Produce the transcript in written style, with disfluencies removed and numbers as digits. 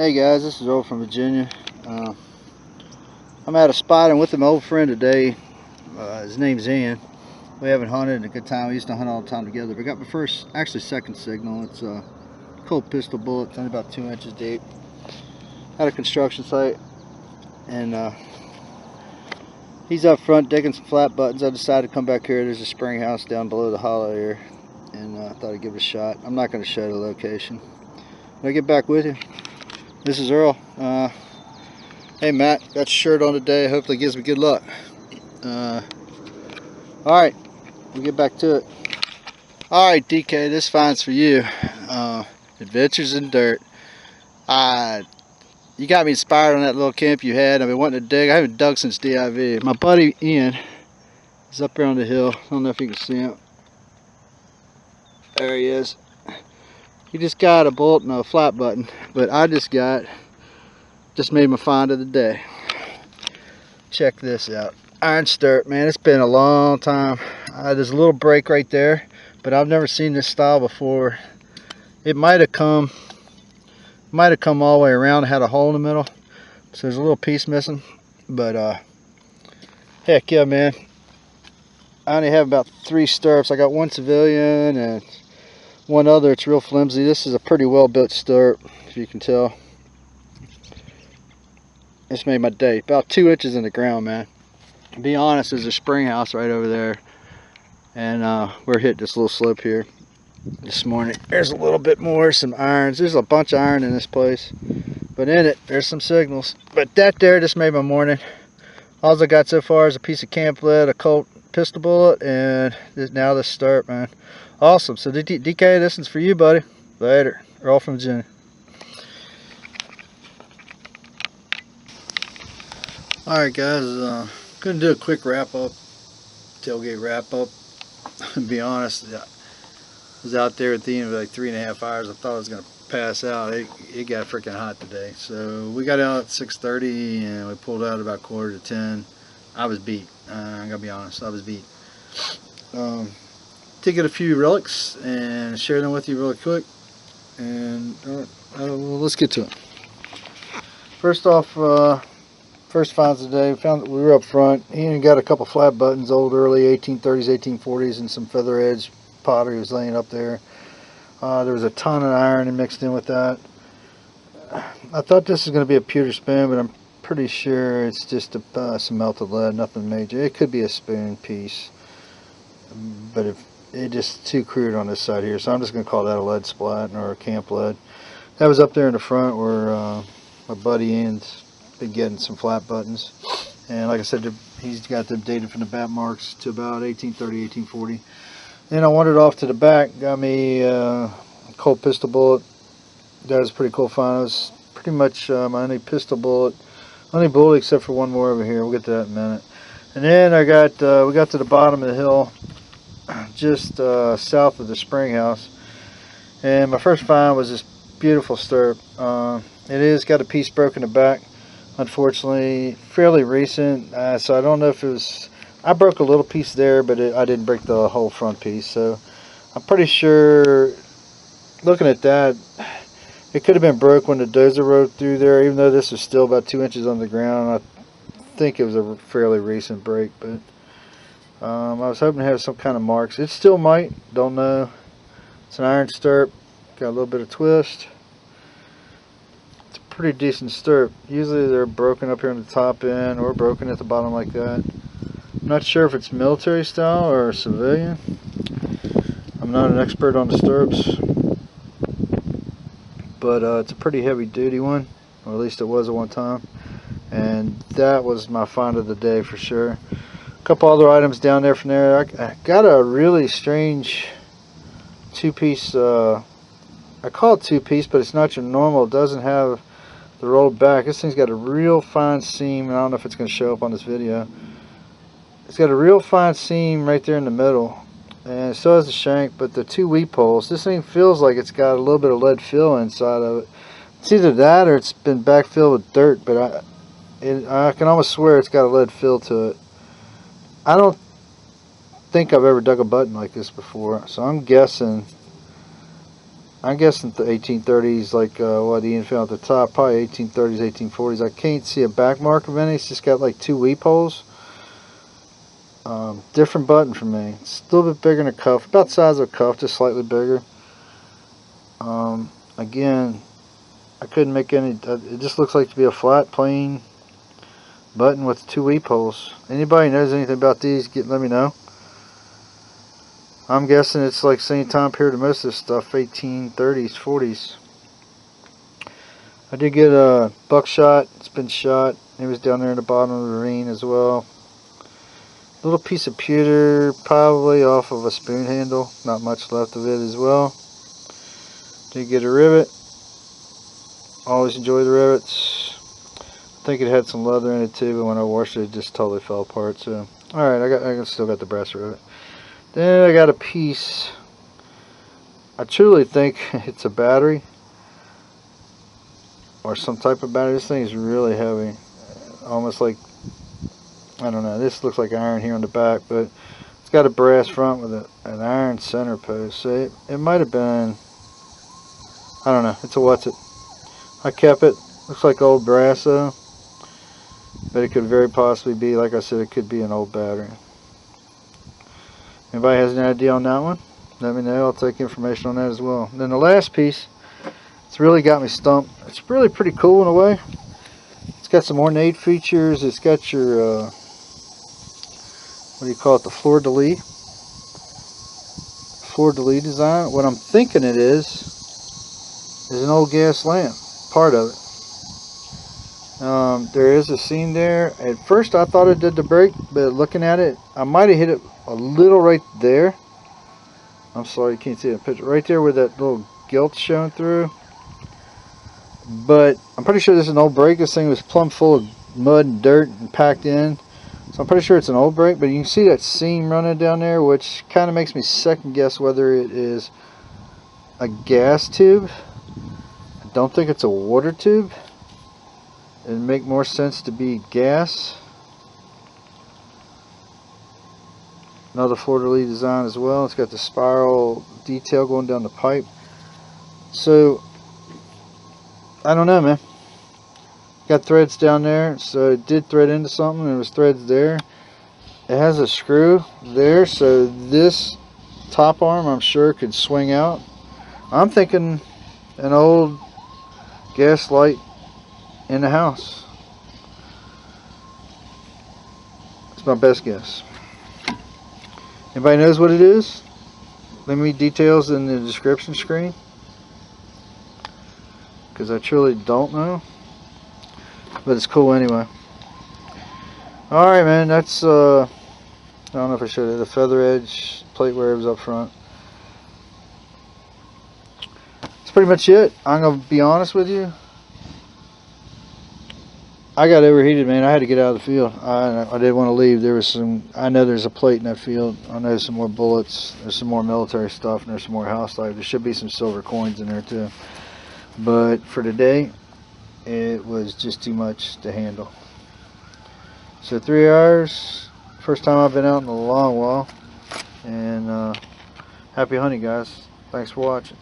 Hey guys, this is Earl from Virginia. I'm at a spot. I'm with my old friend today. His name's Ian. We haven't hunted in a good time. We used to hunt all the time together. We got my first, actually second signal. It's a cold pistol bullet. It's only about 2 inches deep. At a construction site. And he's up front digging some flat buttons. I decided to come back here. There's a spring house down below the hollow here. And I thought I'd give it a shot. I'm not going to show the location. When I get back with you, this is Earl. Hey Matt, got your shirt on today. Hopefully it gives me good luck. Alright, we'll get back to it. Alright DK, this finds for you. Adventures in Dirt. You got me inspired on that little camp you had. I've been wanting to dig. I haven't dug since DIV. My buddy Ian is up here on the hill. I don't know if you can see him. There he is. He just got a bullet and a flat button, but I just made my find of the day. Check this out. Iron stirrup, man. It's been a long time. There's a little break right there, but I've never seen this style before. It might have come all the way around. It had a hole in the middle, so there's a little piece missing. But heck yeah, man. I only have about 3 stirrups. I got one civilian and one other. It's real flimsy. This is a pretty well built stirrup, if you can tell. This made my day. About 2 inches in the ground, man. To be honest, there's a spring house right over there, and we're hitting this little slope here this morning. There's a little bit more, some irons. There's a bunch of iron in this place, but in it there's some signals. But that there just made my morning. All I got so far is a piece of camp lead, a Colt pistol bullet, and now this stirrup, man. Awesome. So DK, this one's for you, buddy. Later. Earl from Virginia. Alright guys, gonna do a quick wrap up, tailgate wrap up. To be honest, I was out there at the end of like 3.5 hours. I thought I was gonna pass out. It got freaking hot today. So we got out at 6:30 and we pulled out about 9:45. I was beat. I gotta be honest, I was beat. To get a few relics and share them with you really quick. And well, let's get to it. First off, first finds of the day. We found that we were up front. He even got a couple flat buttons, old early 1830s, 1840s, and some feather edge pottery was laying up there. There was a ton of iron mixed in with that. I thought this was going to be a pewter spoon, but I'm pretty sure it's just some melted lead, nothing major. It could be a spoon piece, but if it's just too crude on this side here, so I'm just going to call that a lead splat or a camp lead. That was up there in the front where my buddy Ian's been getting some flat buttons, and like I said, he's got them dated from the bat marks to about 1830, 1840. Then I wandered off to the back, got me a Colt pistol bullet. That was a pretty cool find. It was pretty much my only pistol bullet, only bullet except for one more over here. We'll get to that in a minute. And then we got to the bottom of the hill, just south of the spring house, and my first find was this beautiful stirrup. It is got a piece broken in the back, unfortunately, fairly recent, so I don't know if it was, I broke a little piece there, but I didn't break the whole front piece, so I'm pretty sure, looking at that, it could have been broke when the dozer rode through there, even though this was still about 2 inches on the ground. I think it was a fairly recent break, but I was hoping to have some kind of marks. It still might, don't know. It's an iron stirrup, got a little bit of twist. It's a pretty decent stirrup. Usually they're broken up here on the top end or broken at the bottom like that. I'm not sure if it's military style or civilian. I'm not an expert on the stirrups, but it's a pretty heavy duty one, or at least it was at one time, and that was my find of the day for sure. A couple other items down there from there. I got a really strange two-piece, I call it two-piece, but it's not your normal. It doesn't have the rolled back. This thing's got a real fine seam, and I don't know if it's going to show up on this video. It's got a real fine seam right there in the middle, and so has the shank, but the 2 weep holes, this thing feels like it's got a little bit of lead fill inside of it. It's either that or it's been backfilled with dirt, but I can almost swear it's got a lead fill to it. I don't think I've ever dug a button like this before, so I'm guessing I'm guessing the 1830s, like what the infant at the top, probably 1830s, 1840s. I can't see a back mark of any. It's just got like 2 weep holes. Different button for me. It's a little bit bigger than a cuff, about the size of a cuff, just slightly bigger. Again, I couldn't make any. It just looks like to be a flat, plain button with 2 weep holes. Anybody knows anything about these? Let me know. I'm guessing it's like same time period to most of this stuff, 1830s, 40s. I did get a buckshot. It's been shot. It was down there in the bottom of the ravine as well. Little piece of pewter, probably off of a spoon handle. Not much left of it as well. Did get a rivet. Always enjoy the rivets. I think it had some leather in it too, but when I washed it, it just totally fell apart. So, all right, I still got the brass rivet. Then I got a piece. I truly think it's a battery or some type of battery. This thing is really heavy, almost like, I don't know. This looks like iron here on the back, but it's got a brass front with an iron center post. So it might have been, I don't know. It's a what's it. I kept it. Looks like old brass though, but it could very possibly be, like I said, it could be an old battery. Anybody has any idea on that one? Let me know. I'll take information on that as well. And then the last piece, it's really got me stumped. It's really pretty cool in a way. It's got some ornate features. It's got your, what do you call it, the fleur-de-lis. Fleur-de-lis design. What I'm thinking it is an old gas lamp. Part of it. There is a seam there. At first I thought it did the break, but looking at it, I might have hit it a little right there. I'm sorry you can't see the picture. Right there where that little gilt's showing through. But I'm pretty sure this is an old break. This thing was plumb full of mud and dirt and packed in. So I'm pretty sure it's an old break. But you can see that seam running down there, which kind of makes me second guess whether it is a gas tube. I don't think it's a water tube. It'd make more sense to be gas. Another fleur-de-lis design as well. It's got the spiral detail going down the pipe. So, I don't know, man. Got threads down there, so it did thread into something. There was threads there. It has a screw there, so this top arm, I'm sure, could swing out. I'm thinking an old gas light in the house. It's my best guess. Anybody knows what it is? Leave me details in the description screen, because I truly don't know, but it's cool anyway. Alright, man, that's I don't know if I showed you the feather edge plate wearers up front. That's pretty much it. I'm gonna be honest with you, I got overheated, man. I had to get out of the field. I didn't want to leave. There was some, I know there's a plate in that field. I know some more bullets. There's some more military stuff, and there's some more house life. There should be some silver coins in there too. But for today, it was just too much to handle. So 3 hours. First time I've been out in a long while. And happy hunting, guys. Thanks for watching.